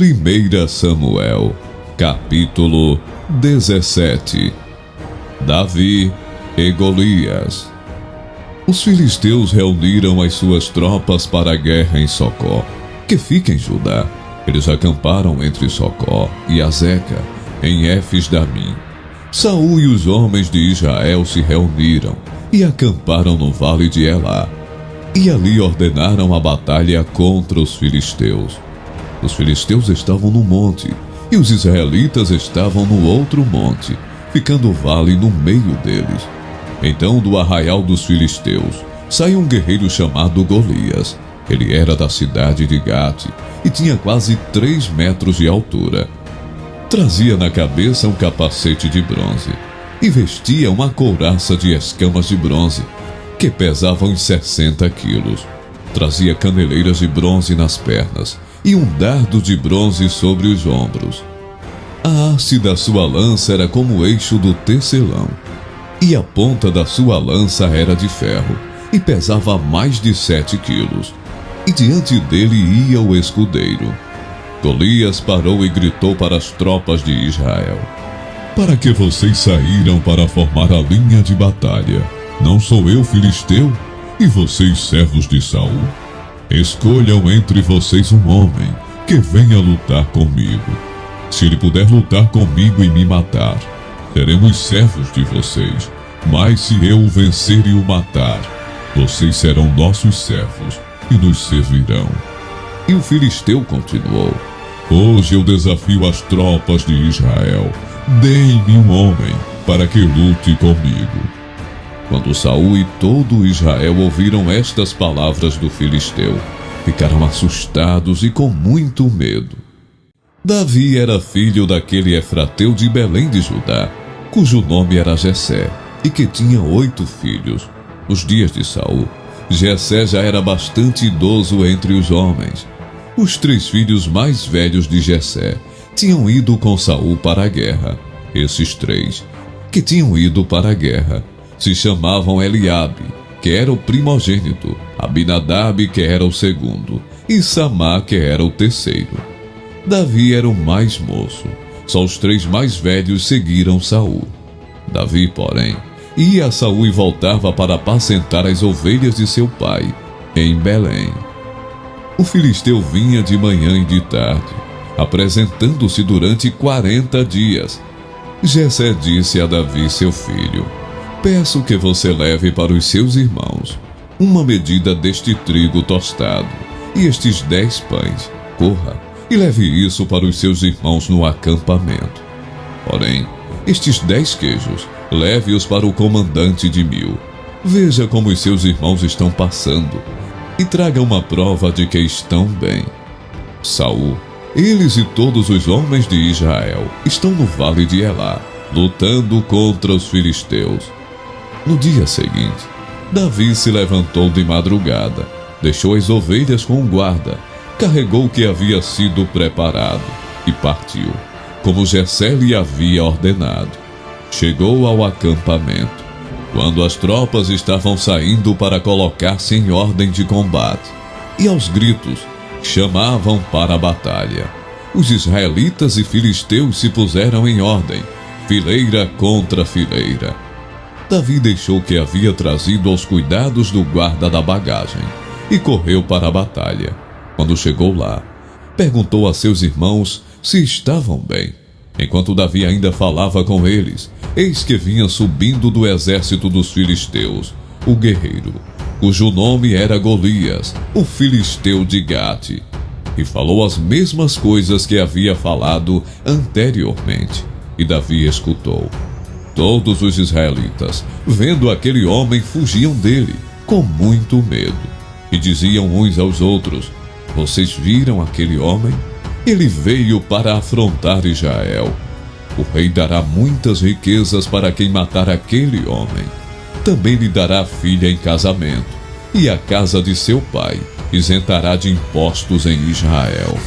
1 Samuel, capítulo 17. Davi e Golias. Os filisteus reuniram as suas tropas para a guerra em Socó, que fica em Judá. Eles acamparam entre Socó e Azeca, em Éfes-Damim. Saul e os homens de Israel se reuniram e acamparam no vale de Elá. E ali ordenaram a batalha contra os filisteus. Os filisteus estavam no monte, e os israelitas estavam no outro monte, ficando o vale no meio deles. Então do arraial dos filisteus saiu um guerreiro chamado Golias. Ele era da cidade de Gate e tinha quase 3 metros de altura. Trazia na cabeça um capacete de bronze e vestia uma couraça de escamas de bronze, que pesava uns 60 quilos. Trazia caneleiras de bronze nas pernas e um dardo de bronze sobre os ombros. A haste da sua lança era como o eixo do tecelão, e a ponta da sua lança era de ferro, e pesava mais de 7 quilos. E diante dele ia o escudeiro. Golias parou e gritou para as tropas de Israel: "Para que vocês saíram para formar a linha de batalha? Não sou eu filisteu? E vocês servos de Saul? Escolham entre vocês um homem que venha lutar comigo. Se ele puder lutar comigo e me matar, seremos servos de vocês. Mas se eu o vencer e o matar, vocês serão nossos servos e nos servirão." E o filisteu continuou: "Hoje eu desafio as tropas de Israel. Deem-me um homem para que lute comigo." Quando Saul e todo Israel ouviram estas palavras do filisteu, ficaram assustados e com muito medo. Davi era filho daquele efrateu de Belém de Judá, cujo nome era Jessé, e que tinha 8 filhos. Nos dias de Saul, Jessé já era bastante idoso entre os homens. Os 3 filhos mais velhos de Jessé tinham ido com Saul para a guerra. Esses 3 que tinham ido para a guerra se chamavam Eliabe, que era o primogênito, Abinadab, que era o segundo, e Samá, que era o terceiro. Davi era o mais moço. Só os 3 mais velhos seguiram Saul. Davi, porém, ia a Saul e voltava para apacentar as ovelhas de seu pai, em Belém. O filisteu vinha de manhã e de tarde, apresentando-se durante 40 dias. Jessé disse a Davi, seu filho: "Peço que você leve para os seus irmãos uma medida deste trigo tostado e estes 10 pães. Corra e leve isso para os seus irmãos no acampamento. Porém, estes 10 queijos, leve-os para o comandante de 1000. Veja como os seus irmãos estão passando e traga uma prova de que estão bem." Saul, eles e todos os homens de Israel estão no vale de Elá, lutando contra os filisteus. No dia seguinte, Davi se levantou de madrugada, deixou as ovelhas com um guarda, carregou o que havia sido preparado e partiu, como Jessé lhe havia ordenado. Chegou ao acampamento, quando as tropas estavam saindo para colocar-se em ordem de combate, e aos gritos chamavam para a batalha. Os israelitas e filisteus se puseram em ordem, fileira contra fileira. Davi deixou o que havia trazido aos cuidados do guarda da bagagem e correu para a batalha. Quando chegou lá, perguntou a seus irmãos se estavam bem. Enquanto Davi ainda falava com eles, eis que vinha subindo do exército dos filisteus o guerreiro, cujo nome era Golias, o filisteu de Gate, e falou as mesmas coisas que havia falado anteriormente. E Davi escutou. Todos os israelitas, vendo aquele homem, fugiam dele, com muito medo, e diziam uns aos outros: "Vocês viram aquele homem? Ele veio para afrontar Israel. O rei dará muitas riquezas para quem matar aquele homem. Também lhe dará a filha em casamento, e a casa de seu pai isentará de impostos em Israel."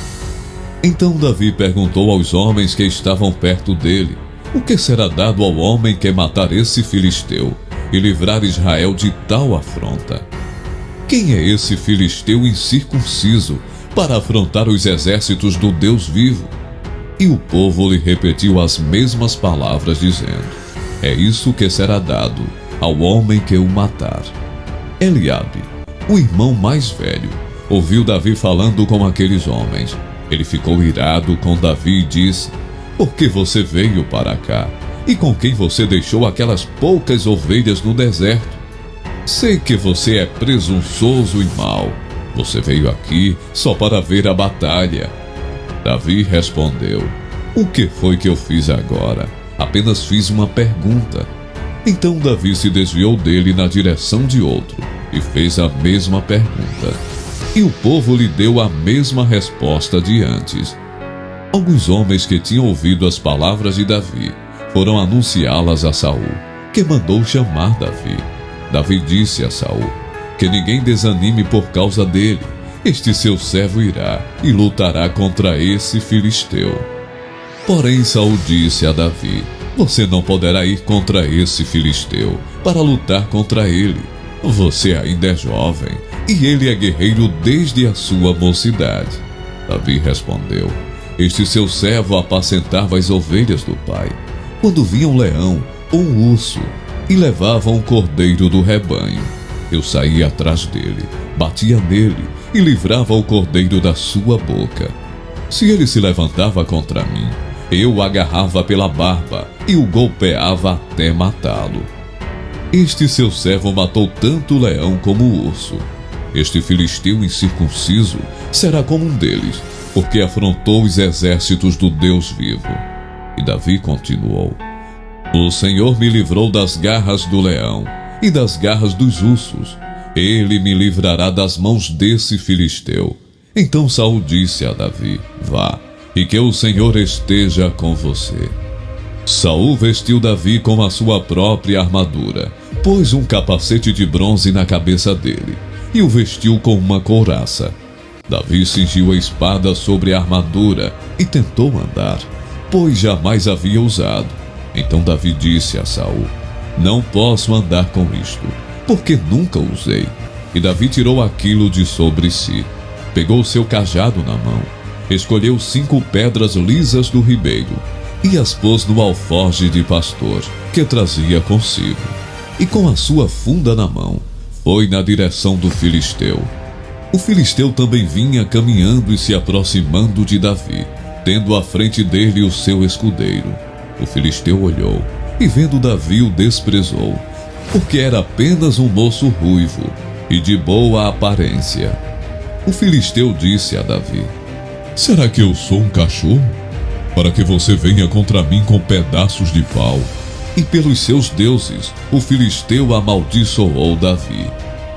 Então Davi perguntou aos homens que estavam perto dele: "O que será dado ao homem que matar esse filisteu e livrar Israel de tal afronta? Quem é esse filisteu incircunciso para afrontar os exércitos do Deus vivo. E o povo lhe repetiu as mesmas palavras, dizendo: é isso que será dado ao homem que o matar. Eliabe, o irmão mais velho, ouviu Davi falando com aqueles homens. Ele ficou irado com Davi e disse: por que você veio para cá? E com quem você deixou aquelas poucas ovelhas no deserto? Sei que você é presunçoso e mau. Você veio aqui só para ver a batalha. Davi respondeu: o que foi que eu fiz agora? Apenas fiz uma pergunta. Então Davi se desviou dele na direção de outro e fez a mesma pergunta. E o povo lhe deu a mesma resposta de antes. Alguns homens que tinham ouvido as palavras de Davi foram anunciá-las a Saul, que mandou chamar Davi. Davi disse a Saul que ninguém desanime por causa dele. Este seu servo irá e lutará contra esse filisteu. Porém Saul disse a Davi: você não poderá ir contra esse filisteu para lutar contra ele. Você ainda é jovem e ele é guerreiro desde a sua mocidade. Davi respondeu: este seu servo apacentava as ovelhas do pai, quando vinha um leão ou um urso e levava um cordeiro do rebanho. Eu saía atrás dele, batia nele e livrava o cordeiro da sua boca. Se ele se levantava contra mim, eu o agarrava pela barba e o golpeava até matá-lo. Este seu servo matou tanto o leão como o urso. Este filisteu incircunciso será como um deles, porque afrontou os exércitos do Deus vivo. E Davi continuou: o Senhor me livrou das garras do leão e das garras dos ursos. Ele me livrará das mãos desse filisteu. Então Saul disse a Davi: vá, e que o Senhor esteja com você. Saul vestiu Davi com a sua própria armadura, pôs um capacete de bronze na cabeça dele e o vestiu com uma couraça. Davi cingiu a espada sobre a armadura e tentou andar, pois jamais havia usado. Então Davi disse a Saul: não posso andar com isto, porque nunca usei. E Davi tirou aquilo de sobre si, pegou seu cajado na mão, escolheu 5 pedras lisas do ribeiro e as pôs no alforje de pastor que trazia consigo. E com a sua funda na mão, foi na direção do filisteu. O filisteu também vinha caminhando e se aproximando de Davi, tendo à frente dele o seu escudeiro. O filisteu olhou e, vendo Davi, o desprezou, porque era apenas um moço ruivo e de boa aparência. O filisteu disse a Davi: será que eu sou um cachorro, para que você venha contra mim com pedaços de pau? E pelos seus deuses, o filisteu amaldiçoou Davi.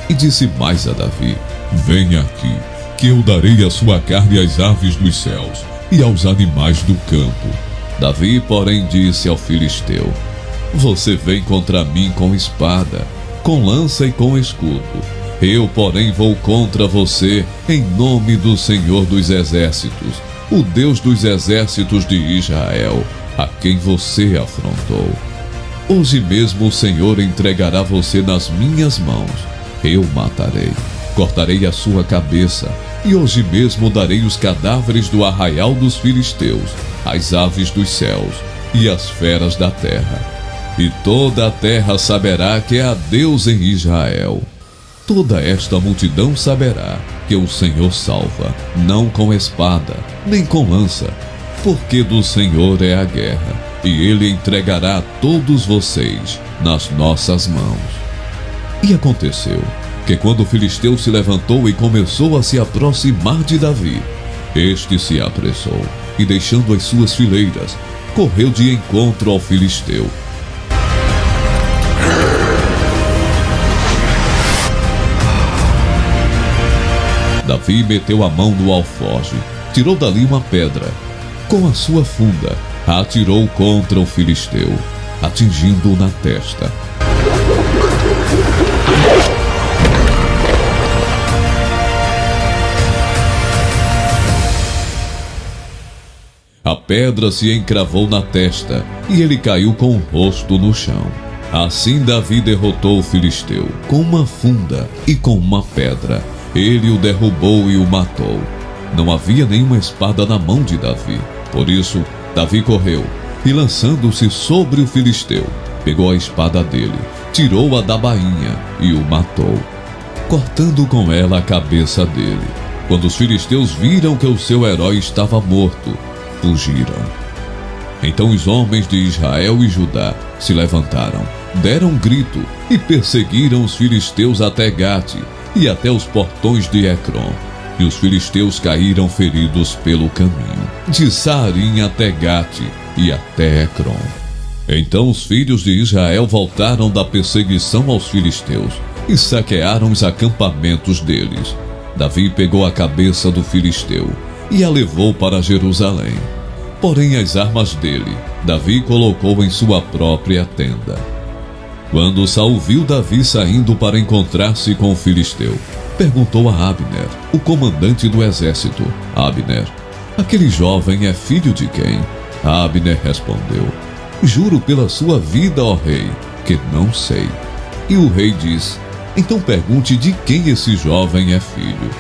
E disse mais a Davi: venha aqui, que eu darei a sua carne às aves dos céus e aos animais do campo. Davi, porém, disse ao filisteu: você vem contra mim com espada, com lança e com escudo. Eu, porém, vou contra você em nome do Senhor dos Exércitos, o Deus dos exércitos de Israel, a quem você afrontou. Hoje mesmo o Senhor entregará você nas minhas mãos. Eu matarei, cortarei a sua cabeça, e hoje mesmo darei os cadáveres do arraial dos filisteus, às aves dos céus e às feras da terra. E toda a terra saberá que há Deus em Israel. Toda esta multidão saberá que o Senhor salva, não com espada, nem com lança, porque do Senhor é a guerra, e Ele entregará a todos vocês nas nossas mãos. E aconteceu que quando o filisteu se levantou e começou a se aproximar de Davi, este se apressou e, deixando as suas fileiras, correu de encontro ao filisteu. Davi meteu a mão no alforje, tirou dali uma pedra. Com a sua funda, a atirou contra o filisteu, atingindo-o na testa. A pedra se encravou na testa e ele caiu com o rosto no chão. Assim Davi derrotou o filisteu com uma funda e com uma pedra. Ele o derrubou e o matou. não havia nenhuma espada na mão de Davi. Por isso, Davi correu e, lançando-se sobre o filisteu, pegou a espada dele, tirou-a da bainha e o matou, cortando com ela a cabeça dele. Quando os filisteus viram que o seu herói estava morto, fugiram. Então os homens de Israel e Judá se levantaram, deram um grito e perseguiram os filisteus até Gate e até os portões de Ecrom. E os filisteus caíram feridos pelo caminho, de Saarim até Gate e até Ecrom. Então os filhos de Israel voltaram da perseguição aos filisteus e saquearam os acampamentos deles. Davi pegou a cabeça do filisteu e a levou para Jerusalém. Porém as armas dele, Davi colocou em sua própria tenda. Quando Saul viu Davi saindo para encontrar-se com o filisteu, perguntou a Abner, o comandante do exército: Abner, aquele jovem é filho de quem? Abner respondeu: Juro pela sua vida, ó rei, que não sei. E o rei diz: Então pergunte de quem esse jovem é filho.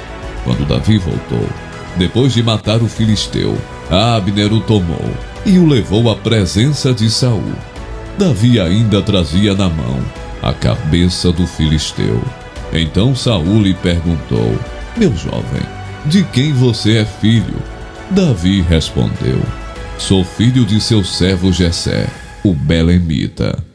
Quando Davi voltou, depois de matar o filisteu, Abner o tomou e o levou à presença de Saul. Davi ainda trazia na mão a cabeça do filisteu. Então Saul lhe perguntou: Meu jovem, de quem você é filho? Davi respondeu: Sou filho de seu servo Jessé, o belemita.